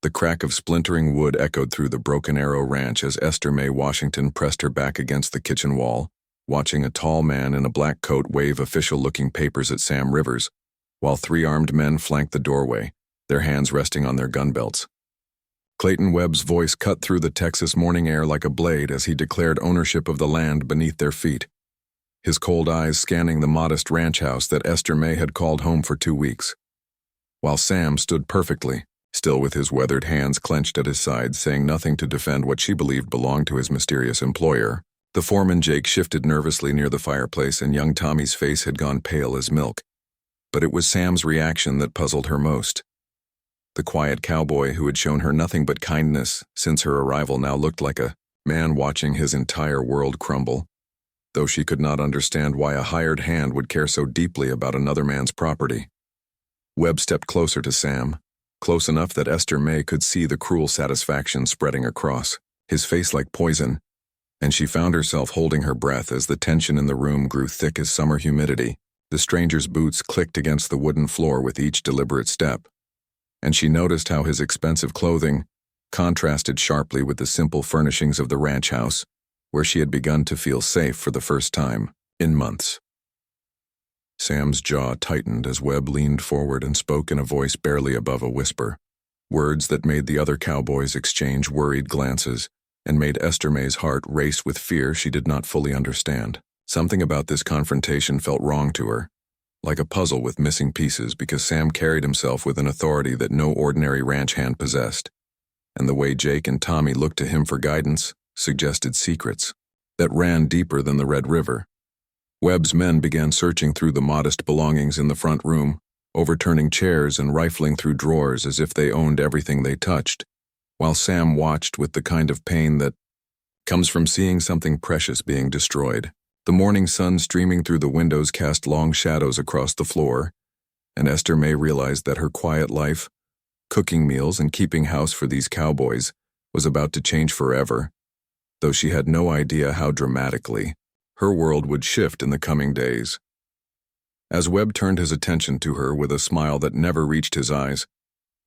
The crack of splintering wood echoed through the Broken Arrow Ranch as Esther May Washington pressed her back against the kitchen wall, watching a tall man in a black coat wave official-looking papers at Sam Rivers, while three armed men flanked the doorway, their hands resting on their gun belts. Clayton Webb's voice cut through the Texas morning air like a blade as he declared ownership of the land beneath their feet, his cold eyes scanning the modest ranch house that Esther May had called home for 2 weeks. While Sam stood perfectly, still with his weathered hands clenched at his sides, saying nothing to defend what she believed belonged to his mysterious employer, the foreman Jake shifted nervously near the fireplace and young Tommy's face had gone pale as milk. But it was Sam's reaction that puzzled her most. The quiet cowboy who had shown her nothing but kindness since her arrival now looked like a man watching his entire world crumble, though she could not understand why a hired hand would care so deeply about another man's property. Webb stepped closer to Sam, close enough that Esther May could see the cruel satisfaction spreading across his face like poison, and she found herself holding her breath as the tension in the room grew thick as summer humidity. The stranger's boots clicked against the wooden floor with each deliberate step, and she noticed how his expensive clothing contrasted sharply with the simple furnishings of the ranch house, where she had begun to feel safe for the first time in months. Sam's jaw tightened as Webb leaned forward and spoke in a voice barely above a whisper, words that made the other cowboys exchange worried glances and made Esther May's heart race with fear she did not fully understand. Something about this confrontation felt wrong to her, like a puzzle with missing pieces, because Sam carried himself with an authority that no ordinary ranch hand possessed, and the way Jake and Tommy looked to him for guidance suggested secrets that ran deeper than the Red River. Webb's men began searching through the modest belongings in the front room, overturning chairs and rifling through drawers as if they owned everything they touched, while Sam watched with the kind of pain that comes from seeing something precious being destroyed. The morning sun streaming through the windows cast long shadows across the floor, and Esther May realized that her quiet life, cooking meals and keeping house for these cowboys, was about to change forever, though she had no idea how dramatically. Her world would shift in the coming days. As Webb turned his attention to her with a smile that never reached his eyes,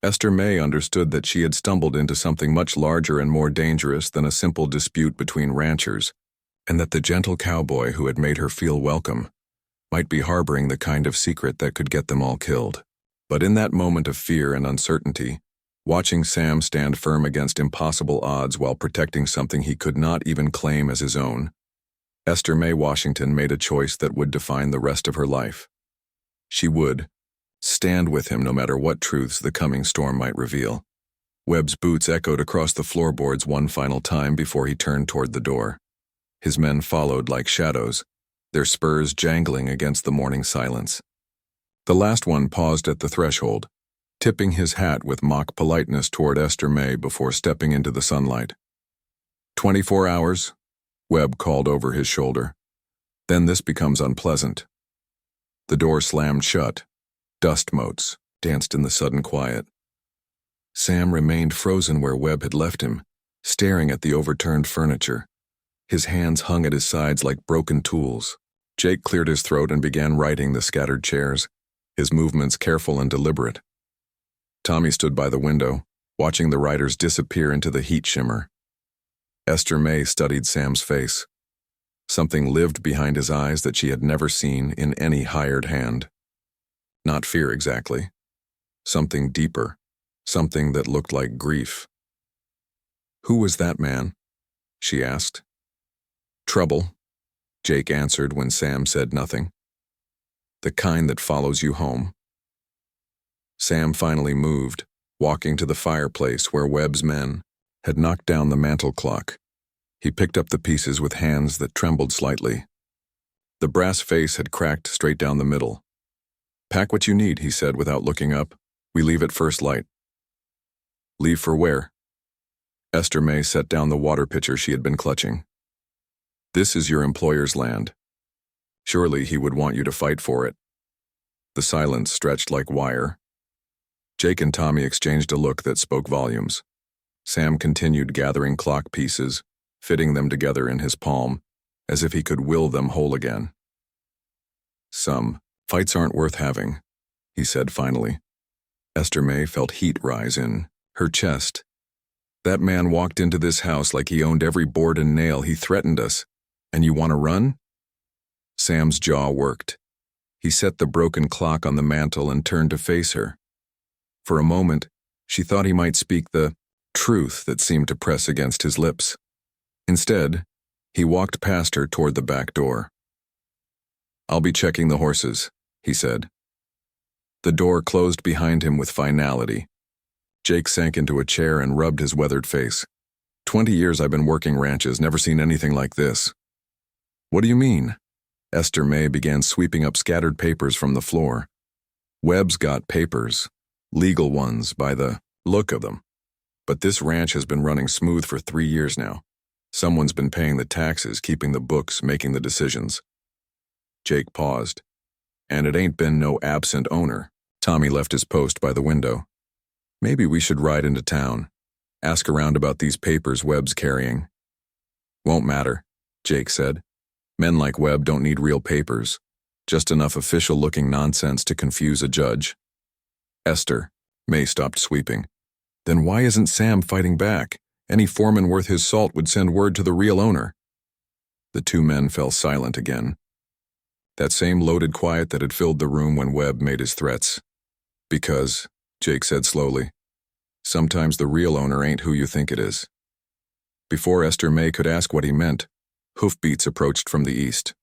Esther May understood that she had stumbled into something much larger and more dangerous than a simple dispute between ranchers, and that the gentle cowboy who had made her feel welcome might be harboring the kind of secret that could get them all killed. But in that moment of fear and uncertainty, watching Sam stand firm against impossible odds while protecting something he could not even claim as his own, Esther May Washington made a choice that would define the rest of her life. She would stand with him no matter what truths the coming storm might reveal. Webb's boots echoed across the floorboards one final time before he turned toward the door. His men followed like shadows, their spurs jangling against the morning silence. The last one paused at the threshold, tipping his hat with mock politeness toward Esther May before stepping into the sunlight. 24 hours, Webb called over his shoulder. Then this becomes unpleasant. The door slammed shut. Dust motes danced in the sudden quiet. Sam remained frozen where Webb had left him, staring at the overturned furniture. His hands hung at his sides like broken tools. Jake cleared his throat and began righting the scattered chairs, his movements careful and deliberate. Tommy stood by the window, watching the riders disappear into the heat shimmer. Esther May studied Sam's face. Something lived behind his eyes that she had never seen in any hired hand. Not fear exactly. Something deeper. Something that looked like grief. "Who was that man?" she asked. "Trouble," Jake answered when Sam said nothing. "The kind that follows you home." Sam finally moved, walking to the fireplace where Webb's men had knocked down the mantel clock. He picked up the pieces with hands that trembled slightly. The brass face had cracked straight down the middle. "Pack what you need," he said without looking up. "We leave at first light." "Leave for where?" Esther May set down the water pitcher she had been clutching. "This is your employer's land. Surely he would want you to fight for it." The silence stretched like wire. Jake and Tommy exchanged a look that spoke volumes. Sam continued gathering clock pieces, fitting them together in his palm, as if he could will them whole again. "Some fights aren't worth having," he said finally. Esther May felt heat rise in Her chest. That man walked into this house like he owned every board and nail. He threatened us. And you want to run? Sam's jaw worked. He set the broken clock on the mantel and turned to face her. For a moment, she thought he might speak the truth that seemed to press against his lips. Instead, he walked past her toward the back door. "I'll be checking the horses," he said. The door closed behind him with finality. Jake sank into a chair and rubbed his weathered face. 20 years I've been working ranches, never seen anything like this." "What do you mean?" Esther May began sweeping up scattered papers from the floor. "Webb's got papers, legal ones by the look of them. But this ranch has been running smooth for 3 years now. Someone's been paying the taxes, keeping the books, making the decisions." Jake paused. "And it ain't been no absent owner." Tommy left his post by the window. "Maybe we should ride into town. Ask around about these papers Webb's carrying." "Won't matter," Jake said. "Men like Webb don't need real papers. Just enough official-looking nonsense to confuse a judge." "Esther," May stopped sweeping. "Then why isn't Sam fighting back? Any foreman worth his salt would send word to the real owner." The two men fell silent again. That same loaded quiet that had filled the room when Webb made his threats. "Because," Jake said slowly, "sometimes the real owner ain't who you think it is." Before Esther May could ask what he meant, hoofbeats approached from the east.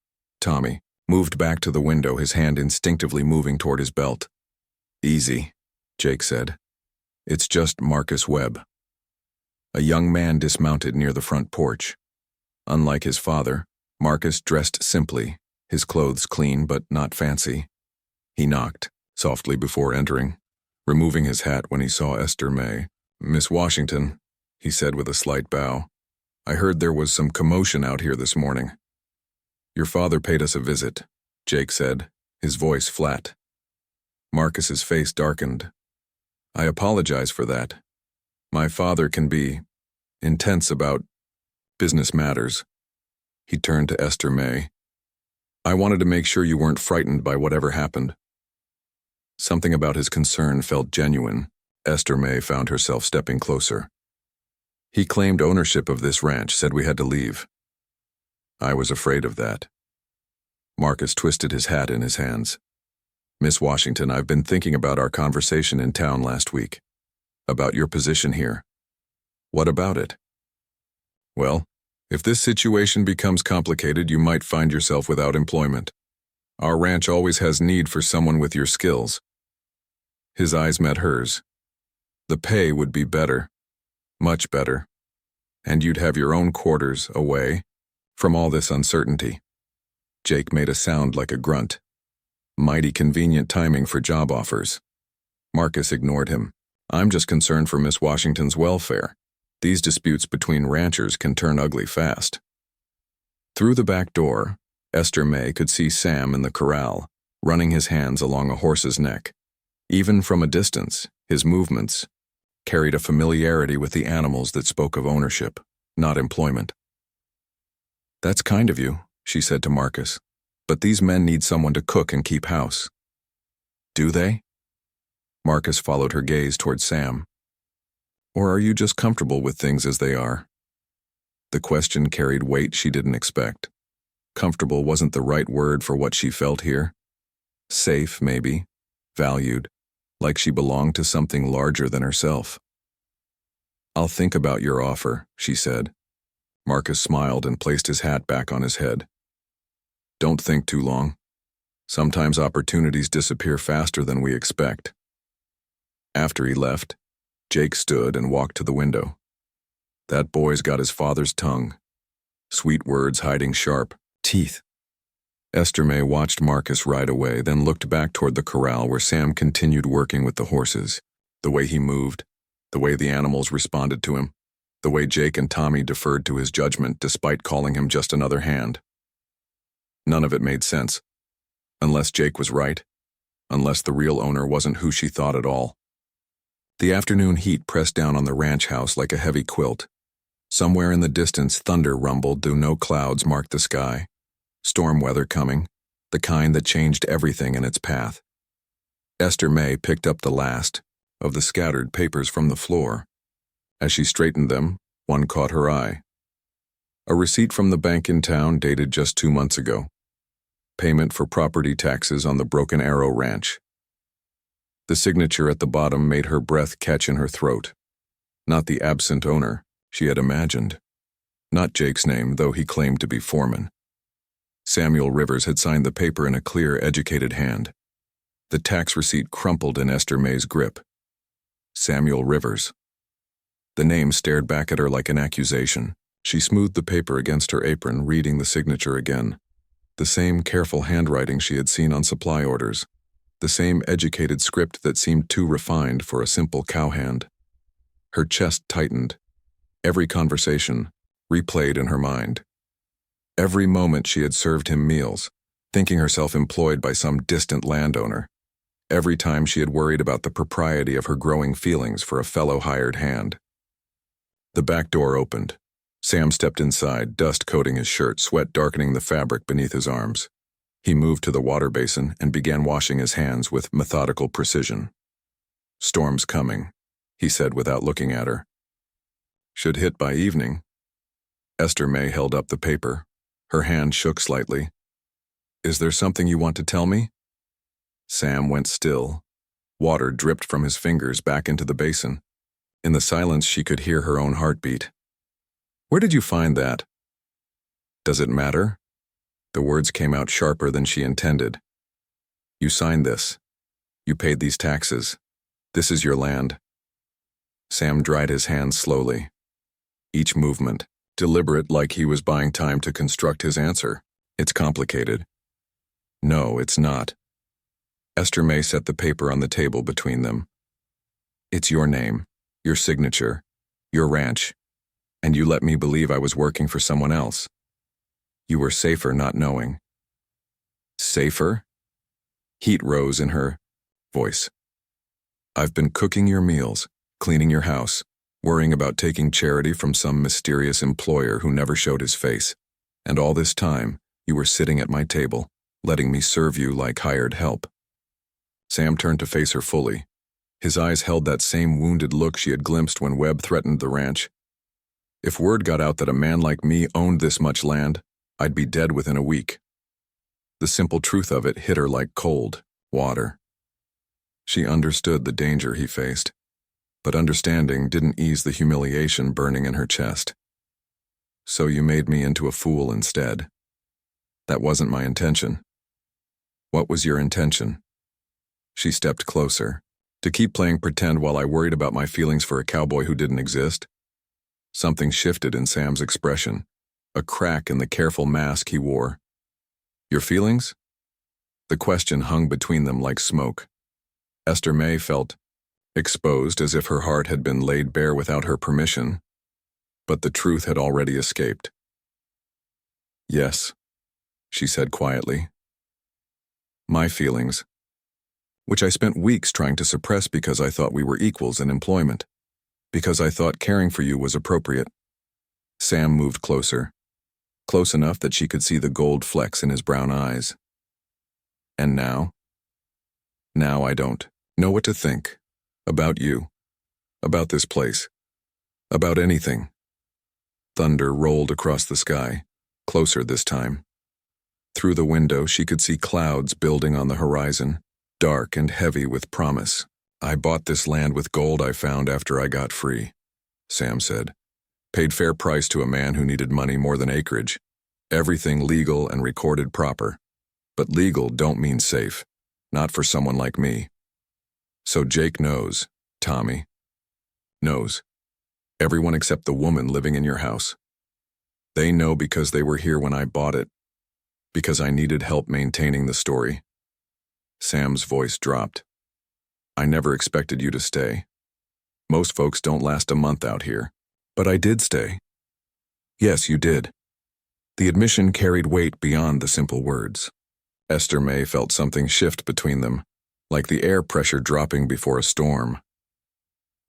Tommy moved back to the window, his hand instinctively moving toward his belt. "Easy," Jake said. "It's just Marcus Webb." A young man dismounted near the front porch. Unlike his father, Marcus dressed simply, his clothes clean but not fancy. He knocked softly before entering, removing his hat when he saw Esther May. "Miss Washington," he said with a slight bow, "I heard there was some commotion out here this morning." "Your father paid us a visit," Jake said, his voice flat. Marcus's face darkened. "I apologize for that. My father can be intense about business matters." He turned to Esther May. "I wanted to make sure you weren't frightened by whatever happened." Something about his concern felt genuine. Esther May found herself stepping closer. "He claimed ownership of this ranch, said we had to leave." "I was afraid of that." Marcus twisted his hat in his hands. "Miss Washington, I've been thinking about our conversation in town last week. About your position here." "What about it?" "Well, if this situation becomes complicated, you might find yourself without employment. Our ranch always has need for someone with your skills." His eyes met hers. "The pay would be better. Much better. And you'd have your own quarters away from all this uncertainty." Jake made a sound like a grunt. Mighty convenient timing for job offers. Marcus ignored him. "I'm just concerned for Miss Washington's welfare. These disputes between ranchers can turn ugly fast." Through the back door, Esther May could see Sam in the corral, running his hands along a horse's neck. Even from a distance, his movements carried a familiarity with the animals that spoke of ownership, not employment. "That's kind of you," she said to Marcus, "but these men need someone to cook and keep house." "Do they?" Marcus followed her gaze toward Sam. "Or are you just comfortable with things as they are?" The question carried weight she didn't expect. Comfortable wasn't the right word for what she felt here. Safe, maybe. Valued. Like she belonged to something larger than herself. "I'll think about your offer," she said. Marcus smiled and placed his hat back on his head. "Don't think too long. Sometimes opportunities disappear faster than we expect." After he left, Jake stood and walked to the window. That boy's got his father's tongue. Sweet words hiding sharp teeth. Esther May watched Marcus ride away, then looked back toward the corral where Sam continued working with the horses. The way he moved, the way the animals responded to him, the way Jake and Tommy deferred to his judgment despite calling him just another hand. None of it made sense. Unless Jake was right. Unless the real owner wasn't who she thought at all. The afternoon heat pressed down on the ranch house like a heavy quilt. Somewhere in the distance, thunder rumbled, though no clouds marked the sky. Storm weather coming, the kind that changed everything in its path. Esther May picked up the last, of the scattered papers from the floor. As she straightened them, one caught her eye. A receipt from the bank in town dated just 2 months ago. Payment for property taxes on the Broken Arrow Ranch. The signature at the bottom made her breath catch in her throat. Not the absent owner she had imagined. Not Jake's name, though he claimed to be foreman. Samuel Rivers had signed the paper in a clear, educated hand. The tax receipt crumpled in Esther May's grip. Samuel Rivers. The name stared back at her like an accusation. She smoothed the paper against her apron, reading the signature again. The same careful handwriting she had seen on supply orders. The same educated script that seemed too refined for a simple cowhand. Her chest tightened. Every conversation replayed in her mind. Every moment she had served him meals, thinking herself employed by some distant landowner. Every time she had worried about the propriety of her growing feelings for a fellow hired hand. The back door opened. Sam stepped inside, dust coating his shirt, sweat darkening the fabric beneath his arms. He moved to the water basin and began washing his hands with methodical precision. "Storm's coming," he said without looking at her. "Should hit by evening." Esther May held up the paper. Her hand shook slightly. "Is there something you want to tell me?" Sam went still. Water dripped from his fingers back into the basin. In the silence, she could hear her own heartbeat. "Where did you find that?" "Does it matter?" The words came out sharper than she intended. "You signed this. You paid these taxes. This is your land." Sam dried his hands slowly. Each movement, deliberate, like he was buying time to construct his answer. "It's complicated." "No, it's not." Esther May set the paper on the table between them. "It's your name, your signature, your ranch, and you let me believe I was working for someone else. You were safer not knowing." "Safer?" Heat rose in her voice. "I've been cooking your meals, cleaning your house, worrying about taking charity from some mysterious employer who never showed his face. And all this time, you were sitting at my table, letting me serve you like hired help." Sam turned to face her fully. His eyes held that same wounded look she had glimpsed when Webb threatened the ranch. "If word got out that a man like me owned this much land, I'd be dead within a week." The simple truth of it hit her like cold water. She understood the danger he faced, but understanding didn't ease the humiliation burning in her chest. "So you made me into a fool instead." "That wasn't my intention." "What was your intention?" She stepped closer. "To keep playing pretend while I worried about my feelings for a cowboy who didn't exist?" Something shifted in Sam's expression, a crack in the careful mask he wore. "Your feelings?" The question hung between them like smoke. Esther May felt exposed, as if her heart had been laid bare without her permission, but the truth had already escaped. "Yes," she said quietly. "My feelings, which I spent weeks trying to suppress because I thought we were equals in employment, because I thought caring for you was appropriate." Sam moved closer, close enough that she could see the gold flecks in his brown eyes. "And now? Now I don't know what to think. About you. About this place. About anything." Thunder rolled across the sky, closer this time. Through the window, she could see clouds building on the horizon, dark and heavy with promise. "I bought this land with gold I found after I got free," Sam said. "Paid fair price to a man who needed money more than acreage. Everything legal and recorded proper. But legal don't mean safe. Not for someone like me. So Jake knows, Tommy. Knows. Everyone except the woman living in your house. They know because they were here when I bought it. Because I needed help maintaining the story." Sam's voice dropped. "I never expected you to stay. Most folks don't last a month out here. But I did stay." "Yes, you did." The admission carried weight beyond the simple words. Esther May felt something shift between them, like the air pressure dropping before a storm.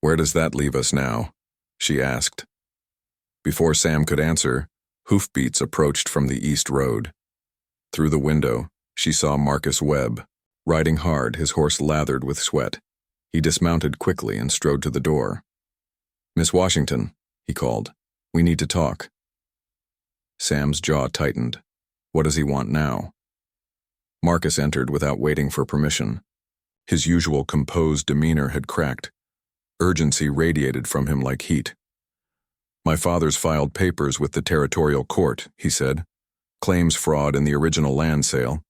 "Where does that leave us now?" she asked. Before Sam could answer, hoofbeats approached from the east road. Through the window, she saw Marcus Webb, riding hard, his horse lathered with sweat. He dismounted quickly and strode to the door. "Miss Washington," he called. "We need to talk." Sam's jaw tightened. What does he want now? Marcus entered without waiting for permission. His usual composed demeanor had cracked. Urgency radiated from him like heat. "My father's filed papers with the territorial court," he said. "Claims fraud in the original land sale.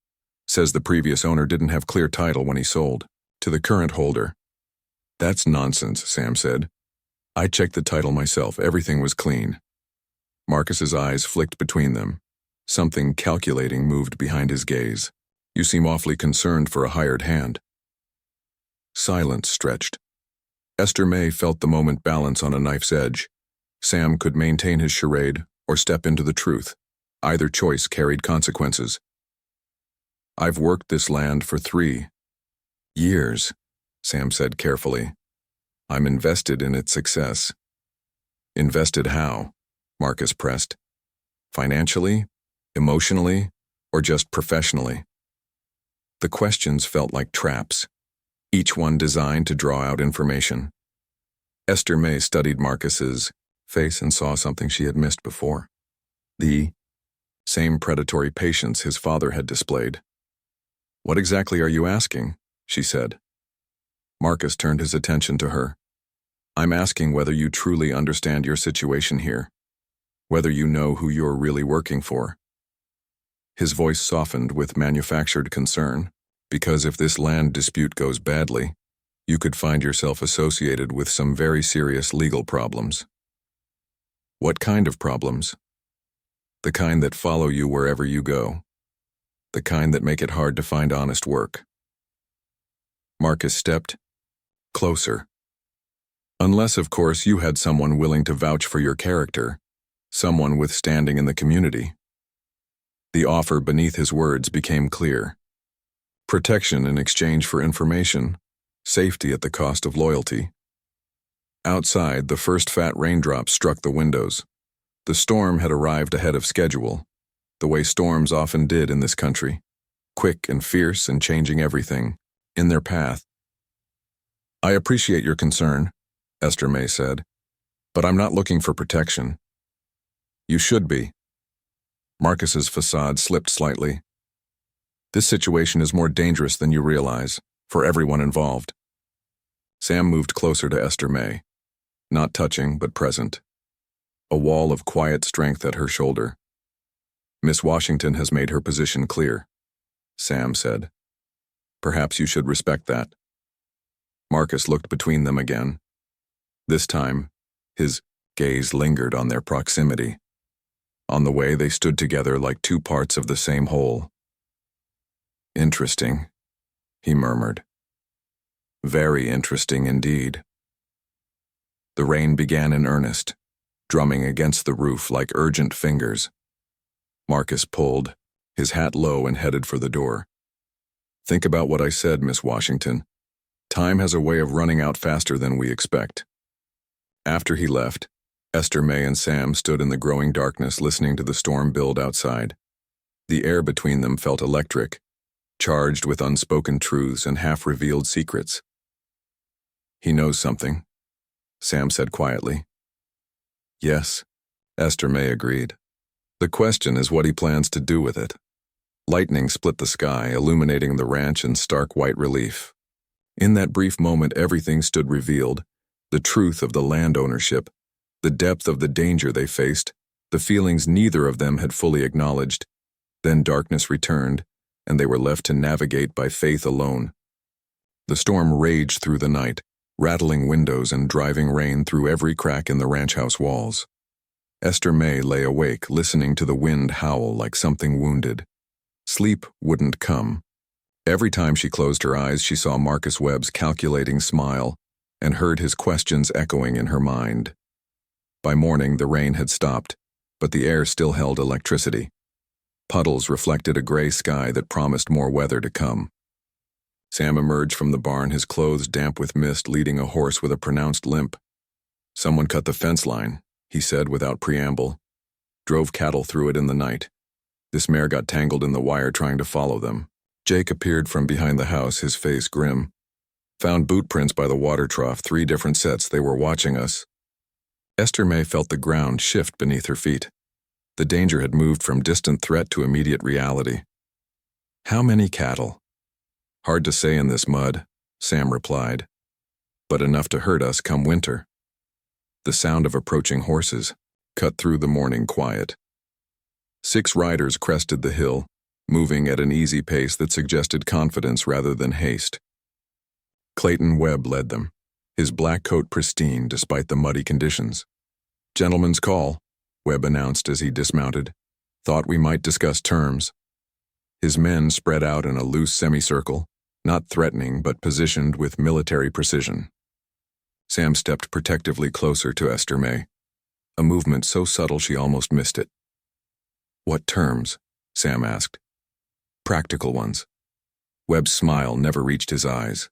Says the previous owner didn't have clear title when he sold. To the current holder." "That's nonsense," Sam said. "I checked the title myself. Everything was clean." Marcus's eyes flicked between them. Something calculating moved behind his gaze. "You seem awfully concerned for a hired hand." Silence stretched. Esther May felt the moment balance on a knife's edge. Sam could maintain his charade or step into the truth. Either choice carried consequences. "I've worked this land for 3 years," Sam said carefully. "I'm invested in its success." "Invested how?" Marcus pressed. "Financially? Emotionally? Or just professionally?" The questions felt like traps, each one designed to draw out information. Esther May studied Marcus's face and saw something she had missed before. The same predatory patience his father had displayed. "What exactly are you asking?" she said. Marcus turned his attention to her. "I'm asking whether you truly understand your situation here, whether you know who you're really working for." His voice softened with manufactured concern, because if this land dispute goes badly, you could find yourself associated with some very serious legal problems. "What kind of problems?" "The kind that follow you wherever you go. The kind that make it hard to find honest work." Marcus stepped closer. "Unless, of course, you had someone willing to vouch for your character, someone with standing in the community." The offer beneath his words became clear. Protection in exchange for information, safety at the cost of loyalty. Outside, the first fat raindrops struck the windows. The storm had arrived ahead of schedule, the way storms often did in this country, quick and fierce and changing everything in their path. "I appreciate your concern," Esther May said, "but I'm not looking for protection." "You should be." Marcus's facade slipped slightly. "This situation is more dangerous than you realize, for everyone involved." Sam moved closer to Esther May, not touching but present. A wall of quiet strength at her shoulder. "Miss Washington has made her position clear," Sam said. "Perhaps you should respect that." Marcus looked between them again. This time, his gaze lingered on their proximity, on the way they stood together like 2 parts of the same whole. "Interesting," he murmured. "Very interesting indeed." The rain began in earnest, drumming against the roof like urgent fingers. Marcus pulled, his hat low, and headed for the door. "Think about what I said, Miss Washington. Time has a way of running out faster than we expect." After he left, Esther May and Sam stood in the growing darkness listening to the storm build outside. The air between them felt electric, charged with unspoken truths and half-revealed secrets. "He knows something," Sam said quietly. "Yes," Esther May agreed. "The question is what he plans to do with it." Lightning split the sky, illuminating the ranch in stark white relief. In that brief moment, everything stood revealed: the truth of the land ownership, the depth of the danger they faced, the feelings neither of them had fully acknowledged. Then darkness returned, and they were left to navigate by faith alone. The storm raged through the night, rattling windows and driving rain through every crack in the ranch house walls. Esther May lay awake, listening to the wind howl like something wounded. Sleep wouldn't come. Every time she closed her eyes, she saw Marcus Webb's calculating smile and heard his questions echoing in her mind. By morning, the rain had stopped, but the air still held electricity. Puddles reflected a gray sky that promised more weather to come. Sam emerged from the barn, his clothes damp with mist, leading a horse with a pronounced limp. "Someone cut the fence line," he said without preamble. "Drove cattle through it in the night. This mare got tangled in the wire trying to follow them." Jake appeared from behind the house, his face grim. Found boot prints by the water trough, 3 different sets. They were watching us. Esther May felt the ground shift beneath her feet. The danger had moved from distant threat to immediate reality. How many cattle? Hard to say in this mud, Sam replied. But enough to hurt us come winter. The sound of approaching horses cut through the morning quiet. 6 riders crested the hill, moving at an easy pace that suggested confidence rather than haste. Clayton Webb led them, his black coat pristine despite the muddy conditions. "Gentleman's call," Webb announced as he dismounted. "Thought we might discuss terms." His men spread out in a loose semicircle, not threatening but positioned with military precision. Sam stepped protectively closer to Esther May, a movement so subtle she almost missed it. "What terms?" Sam asked. "Practical ones." Webb's smile never reached his eyes.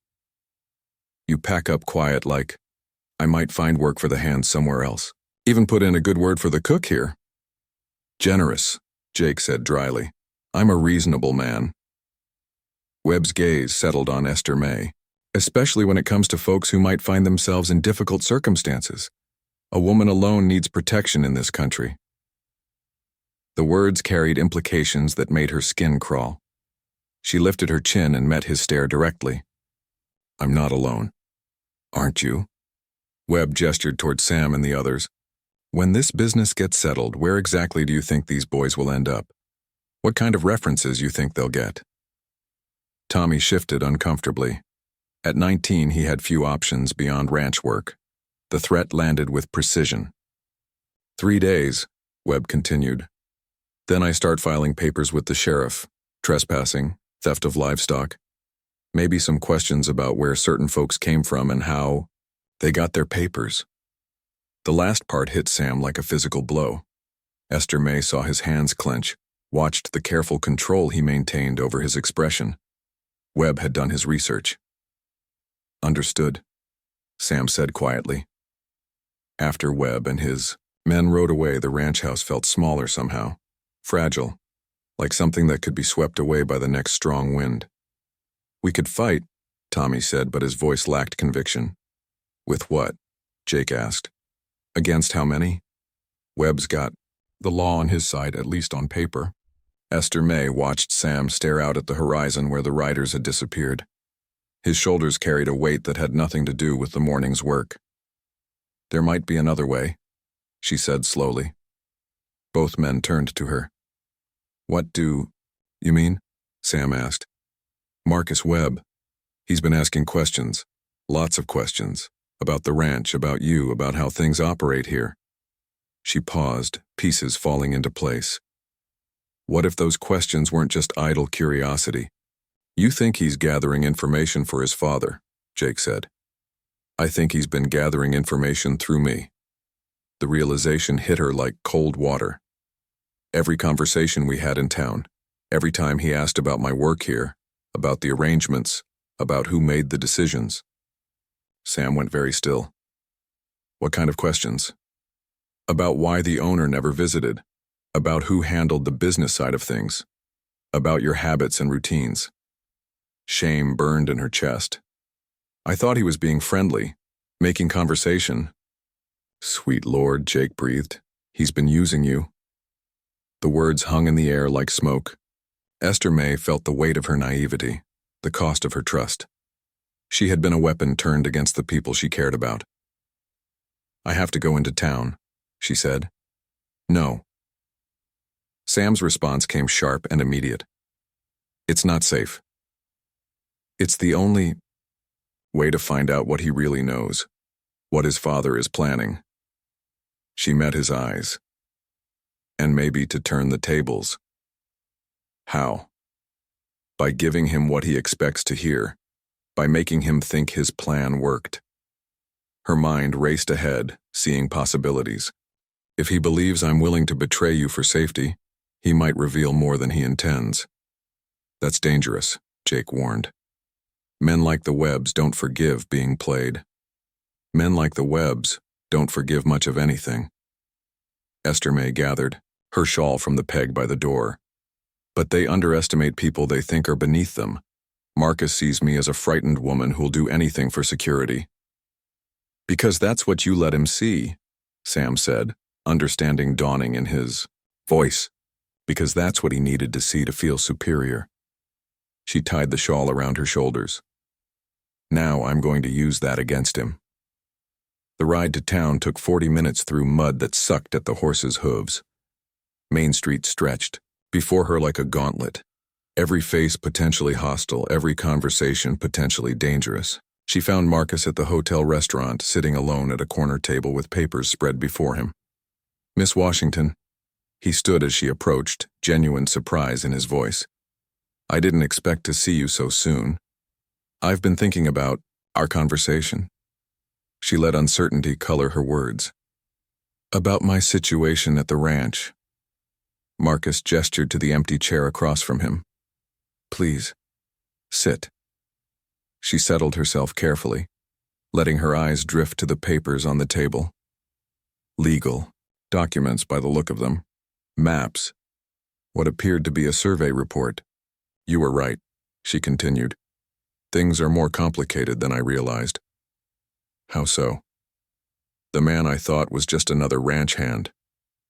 "You pack up quiet like, I might find work for the hands somewhere else. Even put in a good word for the cook here." "Generous," Jake said dryly. "I'm a reasonable man." Webb's gaze settled on Esther May, especially when it comes to folks who might find themselves in difficult circumstances. A woman alone needs protection in this country. The words carried implications that made her skin crawl. She lifted her chin and met his stare directly. "I'm not alone." "Aren't you?" Webb gestured toward Sam and the others. "When this business gets settled, where exactly do you think these boys will end up? What kind of references you think they'll get?" Tommy shifted uncomfortably. At 19, he had few options beyond ranch work. The threat landed with precision. 3 days, Webb continued. Then I start filing papers with the sheriff, trespassing, theft of livestock. Maybe some questions about where certain folks came from and how they got their papers. The last part hit Sam like a physical blow. Esther May saw his hands clench, watched the careful control he maintained over his expression. Webb had done his research. "Understood," Sam said quietly. After Webb and his men rode away, the ranch house felt smaller somehow, fragile, like something that could be swept away by the next strong wind. "We could fight," Tommy said, but his voice lacked conviction. "With what?" Jake asked. "Against how many?" Webb's got the law on his side, at least on paper. Esther May watched Sam stare out at the horizon where the riders had disappeared. His shoulders carried a weight that had nothing to do with the morning's work. "There might be another way," she said slowly. Both men turned to her. "What do you mean?" Sam asked. "Marcus Webb. He's been asking questions, lots of questions, about the ranch, about you, about how things operate here." She paused, pieces falling into place. "What if those questions weren't just idle curiosity? You think he's gathering information for his father," Jake said. "I think he's been gathering information through me." The realization hit her like cold water. Every conversation we had in town, every time he asked about my work here, about the arrangements, about who made the decisions. Sam went very still. "What kind of questions?" "About why the owner never visited, about who handled the business side of things, about your habits and routines." Shame burned in her chest. "I thought he was being friendly, making conversation." "Sweet Lord," Jake breathed. "He's been using you." The words hung in the air like smoke. Esther May felt the weight of her naivety, the cost of her trust. She had been a weapon turned against the people she cared about. "I have to go into town," she said. "No." Sam's response came sharp and immediate. "It's not safe. It's the only way to find out what he really knows, what his father is planning." She met his eyes. "And maybe to turn the tables." "How?" "By giving him what he expects to hear, by making him think his plan worked." Her mind raced ahead, seeing possibilities. "If he believes I'm willing to betray you for safety, he might reveal more than he intends." "That's dangerous," Jake warned. "Men like the Webbs don't forgive being played. Men like the Webbs don't forgive much of anything." Esther May gathered her shawl from the peg by the door. "But they underestimate people they think are beneath them. Marcus sees me as a frightened woman who'll do anything for security. Because that's what you let him see, Sam said, understanding dawning in his voice. Because that's what he needed to see to feel superior. She tied the shawl around her shoulders. Now I'm going to use that against him. The ride to town took 40 minutes through mud that sucked at the horses' hooves. Main Street stretched before her like a gauntlet. Every face potentially hostile, every conversation potentially dangerous. She found Marcus at the hotel restaurant, sitting alone at a corner table with papers spread before him. "Miss Washington." He stood as she approached, genuine surprise in his voice. "I didn't expect to see you so soon. I've been thinking about our conversation." She let uncertainty color her words. "About my situation at the ranch." Marcus gestured to the empty chair across from him. "Please, sit." She settled herself carefully, letting her eyes drift to the papers on the table. Legal documents by the look of them. Maps. What appeared to be a survey report. "You were right," she continued. "Things are more complicated than I realized." "How so?" "The man I thought was just another ranch hand.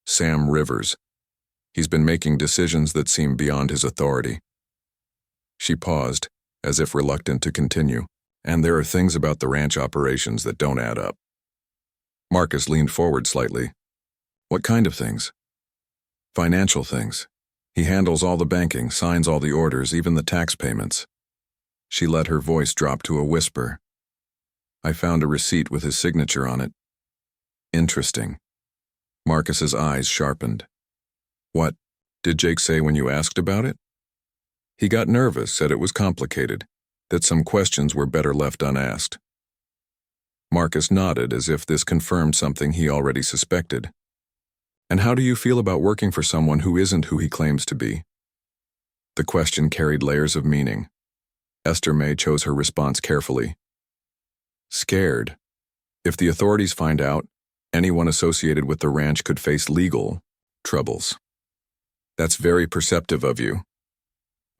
Sam Rivers. He's been making decisions that seem beyond his authority." She paused, as if reluctant to continue. "And there are things about the ranch operations that don't add up." Marcus leaned forward slightly. "What kind of things?" "Financial things. He handles all the banking, signs all the orders, even the tax payments." She let her voice drop to a whisper. "I found a receipt with his signature on it." "Interesting." Marcus's eyes sharpened. "What did Jake say when you asked about it?" "He got nervous, said it was complicated, that some questions were better left unasked." Marcus nodded as if this confirmed something he already suspected. "And how do you feel about working for someone who isn't who he claims to be?" The question carried layers of meaning. Esther May chose her response carefully. "Scared. If the authorities find out, anyone associated with the ranch could face legal troubles." "That's very perceptive of you."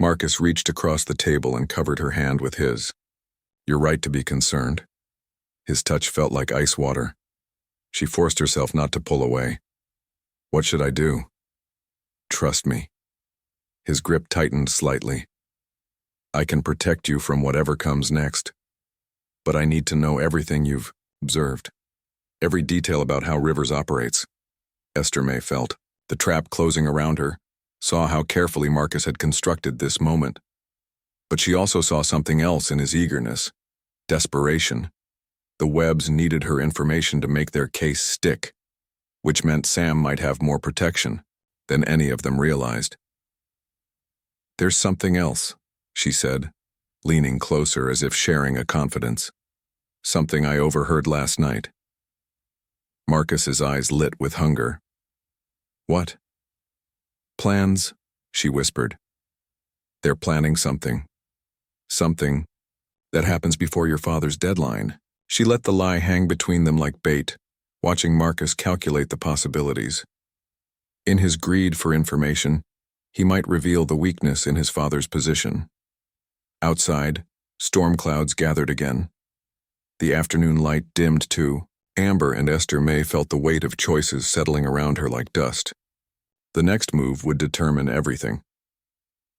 Marcus reached across the table and covered her hand with his. "You're right to be concerned." His touch felt like ice water. She forced herself not to pull away. "What should I do?" "Trust me." His grip tightened slightly. "I can protect you from whatever comes next. But I need to know everything you've observed. Every detail about how Rivers operates." Esther May felt the trap closing around her, saw how carefully Marcus had constructed this moment. But she also saw something else in his eagerness. Desperation. The Webbs needed her information to make their case stick, which meant Sam might have more protection than any of them realized. "There's something else," she said, leaning closer as if sharing a confidence. "Something I overheard last night." Marcus's eyes lit with hunger. "What?" "Plans," she whispered. "They're planning something. Something that happens before your father's deadline." She let the lie hang between them like bait, watching Marcus calculate the possibilities. In his greed for information, he might reveal the weakness in his father's position. Outside, storm clouds gathered again. The afternoon light dimmed too. Amber and Esther May felt the weight of choices settling around her like dust. The next move would determine everything.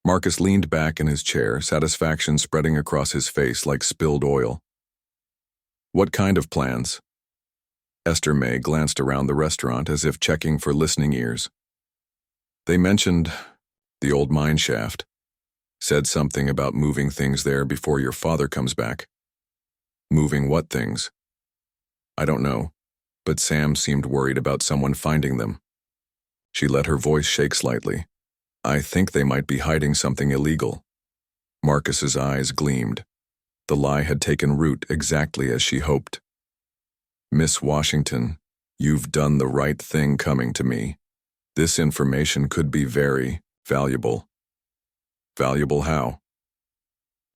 Marcus leaned back in his chair, satisfaction spreading across his face like spilled oil. "What kind of plans?" Esther May glanced around the restaurant as if checking for listening ears. "They mentioned the old mine shaft. Said something about moving things there before your father comes back." "Moving what things?" "I don't know, but Sam seemed worried about someone finding them." She let her voice shake slightly. "I think they might be hiding something illegal." Marcus's eyes gleamed. The lie had taken root exactly as she hoped. "Miss Washington, you've done the right thing coming to me. This information could be very valuable." "Valuable how?"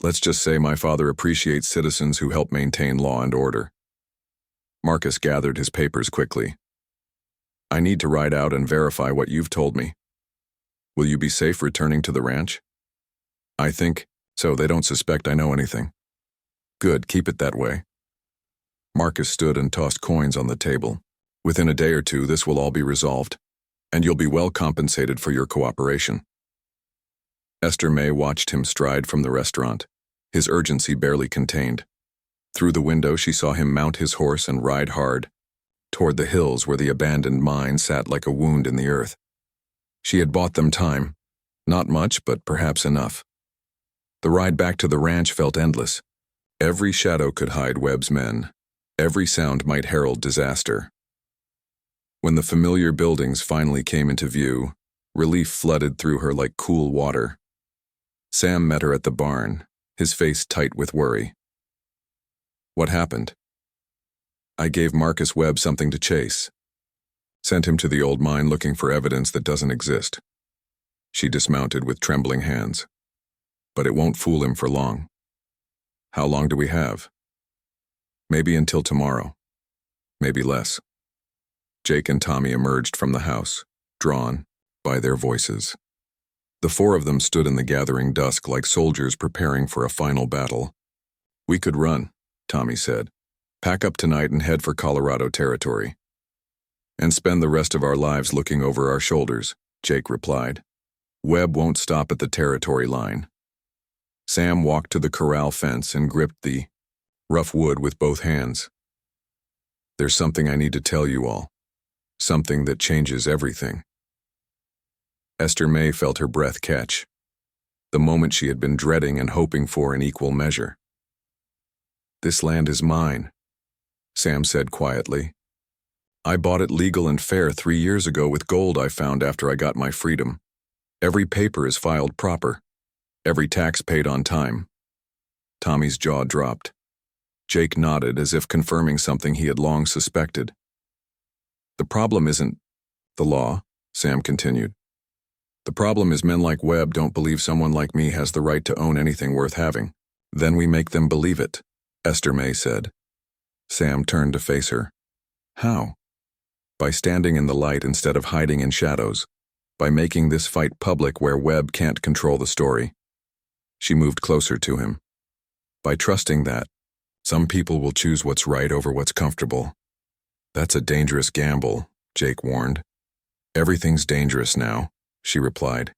"Let's just say my father appreciates citizens who help maintain law and order." Marcus gathered his papers quickly. "I need to ride out and verify what you've told me. Will you be safe returning to the ranch?" "I think So they don't suspect I know anything. Good, keep it that way. Marcus stood and tossed coins on the table. Within a day or two, this will all be resolved, and you'll be well compensated for your cooperation. Esther May watched him stride from the restaurant, his urgency barely contained. Through the window, she saw him mount his horse and ride hard, toward the hills where the abandoned mine sat like a wound in the earth. She had bought them time. Not much, but perhaps enough. The ride back to the ranch felt endless. Every shadow could hide Webb's men. Every sound might herald disaster. When the familiar buildings finally came into view, relief flooded through her like cool water. Sam met her at the barn, his face tight with worry. What happened? I gave Marcus Webb something to chase. Sent him to the old mine looking for evidence that doesn't exist. She dismounted with trembling hands. But it won't fool him for long. How long do we have? Maybe until tomorrow. Maybe less. Jake and Tommy emerged from the house, drawn by their voices. The four of them stood in the gathering dusk like soldiers preparing for a final battle. We could run, Tommy said. Pack up tonight and head for Colorado territory. And spend the rest of our lives looking over our shoulders, Jake replied. Webb won't stop at the territory line. Sam walked to the corral fence and gripped the rough wood with both hands. There's something I need to tell you all. Something that changes everything. Esther May felt her breath catch. The moment she had been dreading and hoping for in equal measure. This land is mine, Sam said quietly. I bought it legal and fair 3 years ago with gold I found after I got my freedom. Every paper is filed proper. Every tax paid on time. Tommy's jaw dropped. Jake nodded as if confirming something he had long suspected. The problem isn't the law, Sam continued. The problem is men like Webb don't believe someone like me has the right to own anything worth having. Then we make them believe it, Esther May said. Sam turned to face her. How? By standing in the light instead of hiding in shadows. By making this fight public where Webb can't control the story. She moved closer to him. By trusting that, some people will choose what's right over what's comfortable. That's a dangerous gamble, Jake warned. Everything's dangerous now, she replied.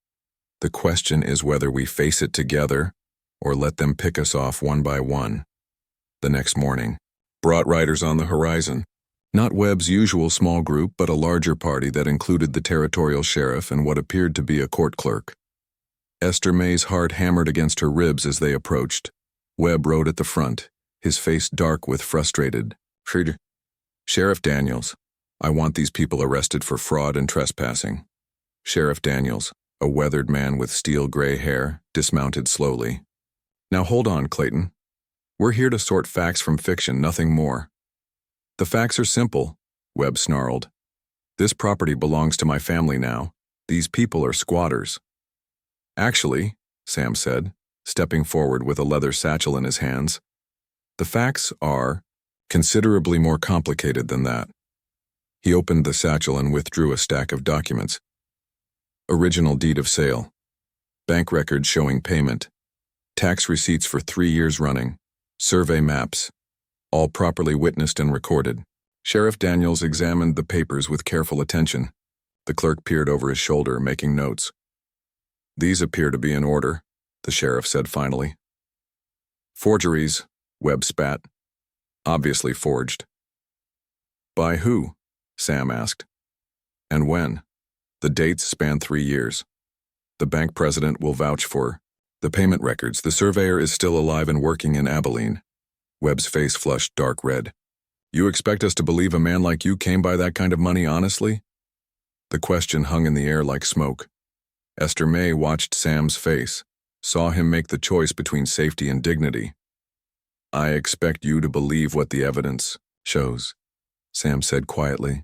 The question is whether we face it together or let them pick us off one by one. The next morning brought riders on the horizon. Not Webb's usual small group, but a larger party that included the territorial sheriff and what appeared to be a court clerk. Esther May's heart hammered against her ribs as they approached. Webb rode at the front, his face dark with frustrated. Sheriff Daniels, I want these people arrested for fraud and trespassing. Sheriff Daniels, a weathered man with steel gray hair, dismounted slowly. Now hold on, Clayton. We're here to sort facts from fiction, nothing more. The facts are simple, Webb snarled. This property belongs to my family now. These people are squatters. Actually, Sam said, stepping forward with a leather satchel in his hands, the facts are considerably more complicated than that. He opened the satchel and withdrew a stack of documents. Original deed of sale, bank records showing payment, tax receipts for 3 years running, survey maps, all properly witnessed and recorded. Sheriff Daniels examined the papers with careful attention. The clerk peered over his shoulder, making notes. These appear to be in order, the sheriff said finally. Forgeries, Webb spat. Obviously forged. By who? Sam asked. And when? The dates span 3 years. The bank president will vouch for the payment records. The surveyor is still alive and working in Abilene. Webb's face flushed dark red. You expect us to believe a man like you came by that kind of money honestly? The question hung in the air like smoke. Esther May watched Sam's face, saw him make the choice between safety and dignity. I expect you to believe what the evidence shows, Sam said quietly.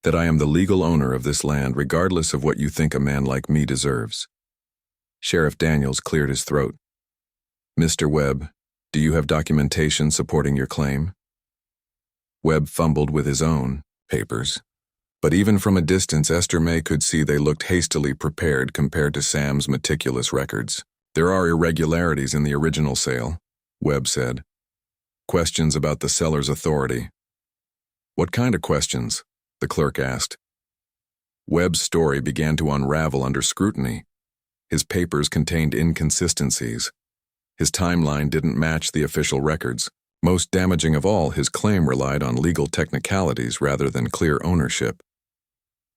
That I am the legal owner of this land regardless of what you think a man like me deserves. Sheriff Daniels cleared his throat. Mr. Webb, do you have documentation supporting your claim? Webb fumbled with his own papers. But even from a distance, Esther May could see they looked hastily prepared compared to Sam's meticulous records. There are irregularities in the original sale, Webb said. Questions about the seller's authority. What kind of questions? The clerk asked. Webb's story began to unravel under scrutiny. His papers contained inconsistencies. His timeline didn't match the official records. Most damaging of all, his claim relied on legal technicalities rather than clear ownership.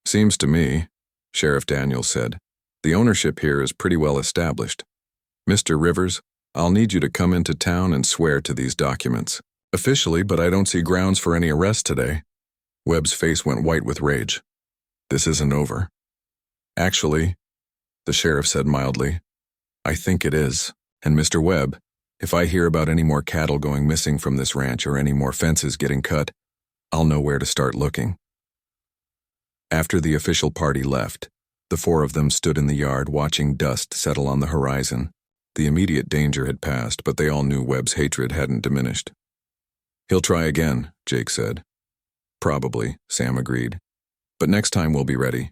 Seems to me, Sheriff Daniels said, the ownership here is pretty well established. Mr. Rivers, I'll need you to come into town and swear to these documents. Officially, but I don't see grounds for any arrest today. Webb's face went white with rage. This isn't over. Actually, the sheriff said mildly, I think it is. And Mr. Webb, if I hear about any more cattle going missing from this ranch or any more fences getting cut, I'll know where to start looking. After the official party left, the four of them stood in the yard watching dust settle on the horizon. The immediate danger had passed, but they all knew Webb's hatred hadn't diminished. He'll try again, Jake said. Probably, Sam agreed. But next time we'll be ready.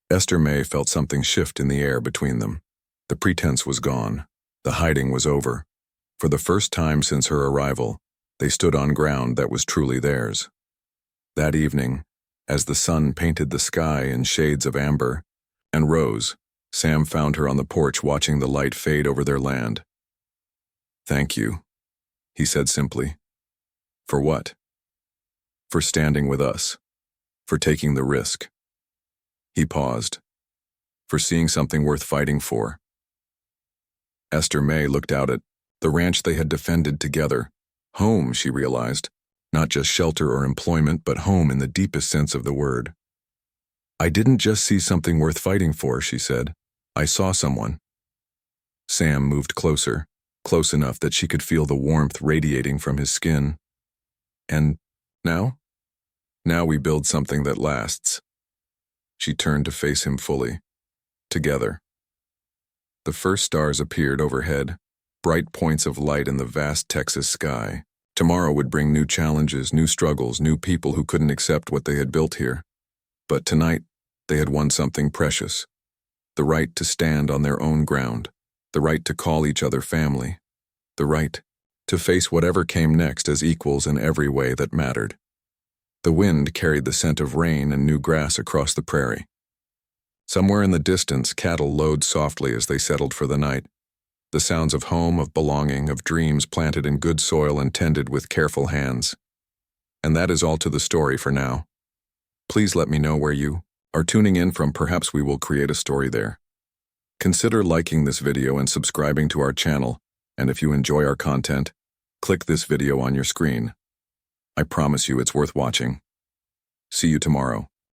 Esther May felt something shift in the air between them. The pretense was gone. The hiding was over. For the first time since her arrival, they stood on ground that was truly theirs. That evening, as the sun painted the sky in shades of amber and rose, Sam found her on the porch watching the light fade over their land. Thank you, he said simply. For what? For standing with us. For taking the risk. He paused. For seeing something worth fighting for. Esther May looked out at the ranch they had defended together. Home, she realized. Not just shelter or employment, but home in the deepest sense of the word. I didn't just see something worth fighting for, she said. I saw someone. Sam moved closer, close enough that she could feel the warmth radiating from his skin. And now? Now we build something that lasts. She turned to face him fully. Together. The first stars appeared overhead, bright points of light in the vast Texas sky. Tomorrow would bring new challenges, new struggles, new people who couldn't accept what they had built here. But tonight, they had won something precious. The right to stand on their own ground, the right to call each other family, the right to face whatever came next as equals in every way that mattered. The wind carried the scent of rain and new grass across the prairie. Somewhere in the distance, cattle lowed softly as they settled for the night. The sounds of home, of belonging, of dreams planted in good soil and tended with careful hands. And that is all to the story for now. Please let me know where you are tuning in from. Perhaps we will create a story there. Consider liking this video and subscribing to our channel, and if you enjoy our content, click this video on your screen. I promise you it's worth watching. See you tomorrow.